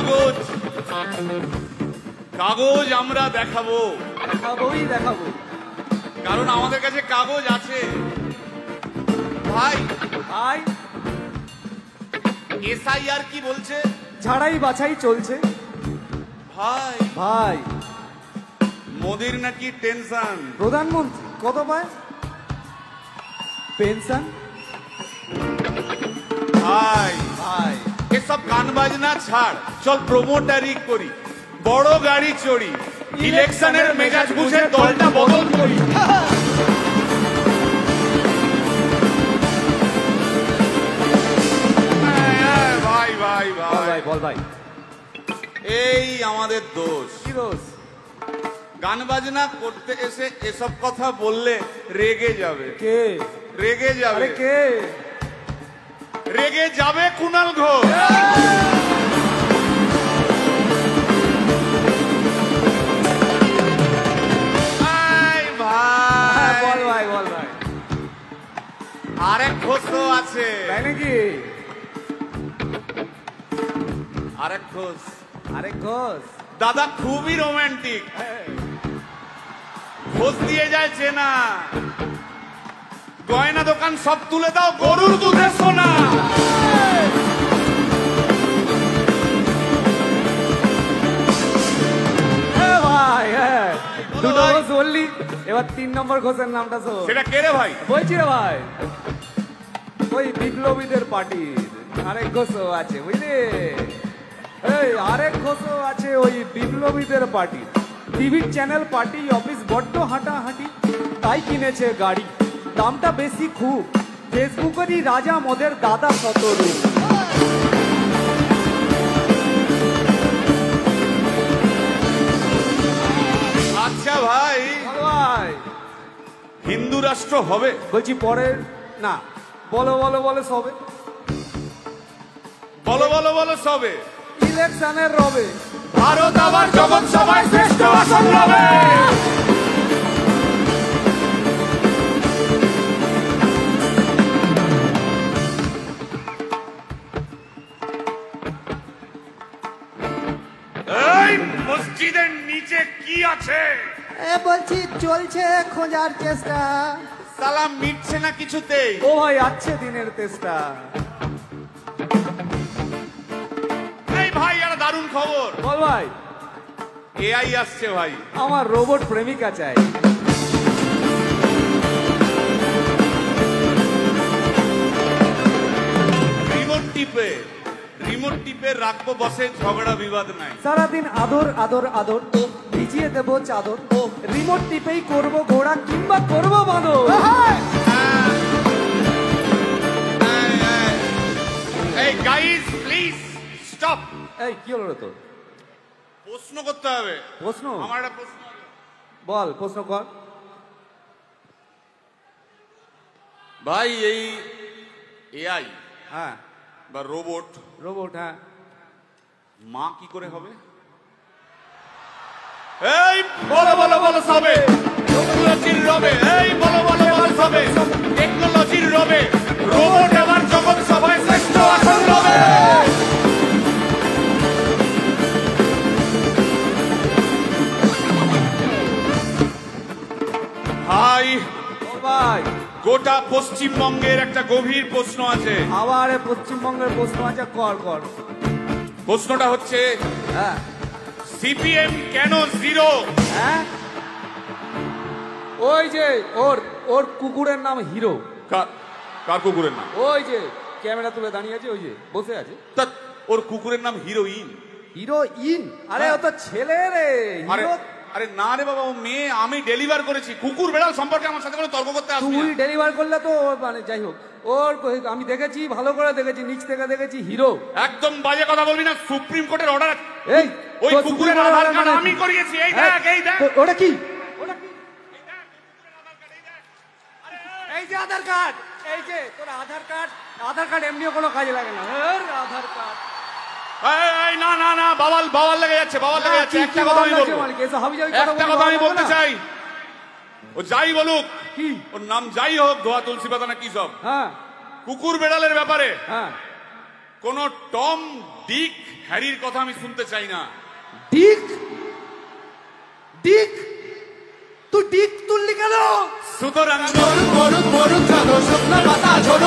কাগজ কাগজ আমরা দেখাবো, দেখাবো, কারণ আমাদের কাছে কাগজ আছে। ভাই ভাই এসআইআর কি বলছে? ঝাড়াই বাছাই চলছে। ভাই ভাই মোদির নাকি টেনশন। প্রধানমন্ত্রী কত পায় পেনশন? ভাই ভাই এসব গান বাজনা ছাড়, চল প্রমোটারি করি, বড় গাড়ি চড়ি, ইলেকশনের মেজাজ বুঝে দলটা বদল করি। ভাই ভাই ভাই বল ভাই, এই আমাদের দোষ। কি দোষ? গান বাজনা করতে এসে এসব কথা বললে রেগে যাবে। কে রেগে যাবে? কে রেগে যাবে? কুণাল ঘোষ। বল ভাই, বল ভাই। আরেক ঘোষ তো আছে। তাই নাকি? আরেক ঘোষ, আরেক ঘোষ দাদা খুবই রোমান্টিক, ঘোষ দিয়ে যায় চেনা, গয়না দোকান সব তুলে দাও, গরুর দুধের সোনা। ভাই দুটো ঘোষ বললি, এবার 3 নম্বর ঘোষের নামটা শোন। সেটা কে রে ভাই? বলছি রে ভাই, ওই বিপ্লবীদের পার্টির আরেক ঘোষও আছে, বুঝলি? এই আরেক ঘোষও আছে ওই বিপ্লবীদের পার্টি। টিভির চ্যানেল, পার্টি অফিস বড্ড হাঁটাহাঁটি, তাই কিনেছে গাড়ি, দামটা বেশি খুব, ফেসবুকেরই রাজা মদের দাদা শতরূপ। আচ্ছা ভাই, ভাই হিন্দু রাষ্ট্র হবে? বলছি পরের না, বলো বলো বলো সবে, বলো বলো বলো সবে, ইলেকশনের রবে ভারত আবার জগৎ সভায় শ্রেষ্ঠ আসন রবে। এই মসজিদের নিচে কি আছে? বলছি চলছে খোঁজার চেষ্টা। সালাম মিটছে না কিছুতেই। ও ভাই আছে দিনের চেষ্টা। এই ভাই একটা দারুণ খবর। বল ভাই। এআই আসছে ভাই। আমার রোবট প্রেমিকা চাই। রিমোট টিপে রাখবো বসে, ঝগড়া বিবাদ নাই। সারাদিন আদর আদর আদর, ভিজিয়ে দেবো চাদর, রিমোট টিপেই করবো ঘোড়া কিংবা করবো বাঁদর। এই গাইস প্লিজ স্টপ। এই কি হলো তোর? প্রশ্ন করতে হবে। প্রশ্ন? আমার একটা প্রশ্ন। বল প্রশ্ন কর ভাই। এই এআই হ্যাঁ বা রোবট, রোবট হ্যাঁ, মা কি করে হবে? এই বলো বলো বলো সবে, টেকনোলজির রবে। এই বলো বলো বলো সবে, টেকনোলজির রবে, রোবট আবার জগৎ সভায় শ্রেষ্ঠ আসন রবে। ভাই ভাই গোটা পশ্চিমবঙ্গের একটা গভীর প্রশ্ন আছে। আবার পশ্চিমবঙ্গের প্রশ্ন আছে, কর কর। প্রশ্নটা হচ্ছে, হ্যাঁ সিপিএম কেন জিরো? হ্যাঁ ওই যে ওর ওর কুকুরের নাম হিরো। কার কুকুরের নাম? ওই যে ক্যামেরা তুলে দাঁড়িয়ে আছে, ওই যে বসে আছে, তা ওর কুকুরের নাম হিরোইন। হিরোইন? আরে ও তো ছেলে রে। হিরো? আরে না রে বাবা, ও মেয়ে। আমি ডেলিভার করেছি। কুকুর বেড়াল সম্পর্কে আমার সাথে কোনো তর্ক করতে আসবি না। তুই ডেলিভার করলে তো মানে যাই হোক, ওর আমি দেখেছি, ভালো করে দেখেছি, নিচ থেকে দেখেছি, হিরো। একদম বাজে কথা বলবি না, সুপ্রিম কোর্টের অর্ডার। এই ওই কুকুরের আধার কার্ড আমি করিয়েছি। এই দেখ, এই দেখ। ওটা কি? এই যে আধার কার্ড, এই যে তোর আধার কার্ড। আধার কার্ড এমনিও কোনো কাজে লাগে না। আধার কার্ড। এই না না না, বাবাল বাবাল লেগে যাচ্ছে, বাবাল লেগে যাচ্ছে। একটা কথা আমি বলবো, একটা কথা আমি বলতে চাই। ও যাই বলুক, কি ওর নাম যাই হোক, ধোয়া তুলসী পাতা না কি সব, হ্যাঁ কুকুর বেড়ালের ব্যাপারে হ্যাঁ কোন টম ডিক হ্যারির কথা আমি শুনতে চাই না। ডিক ডিক তুই ডিক তুললি কেন? সুতরাং মরুক মরুক মরুক যত শুকনো পাতা ঝরে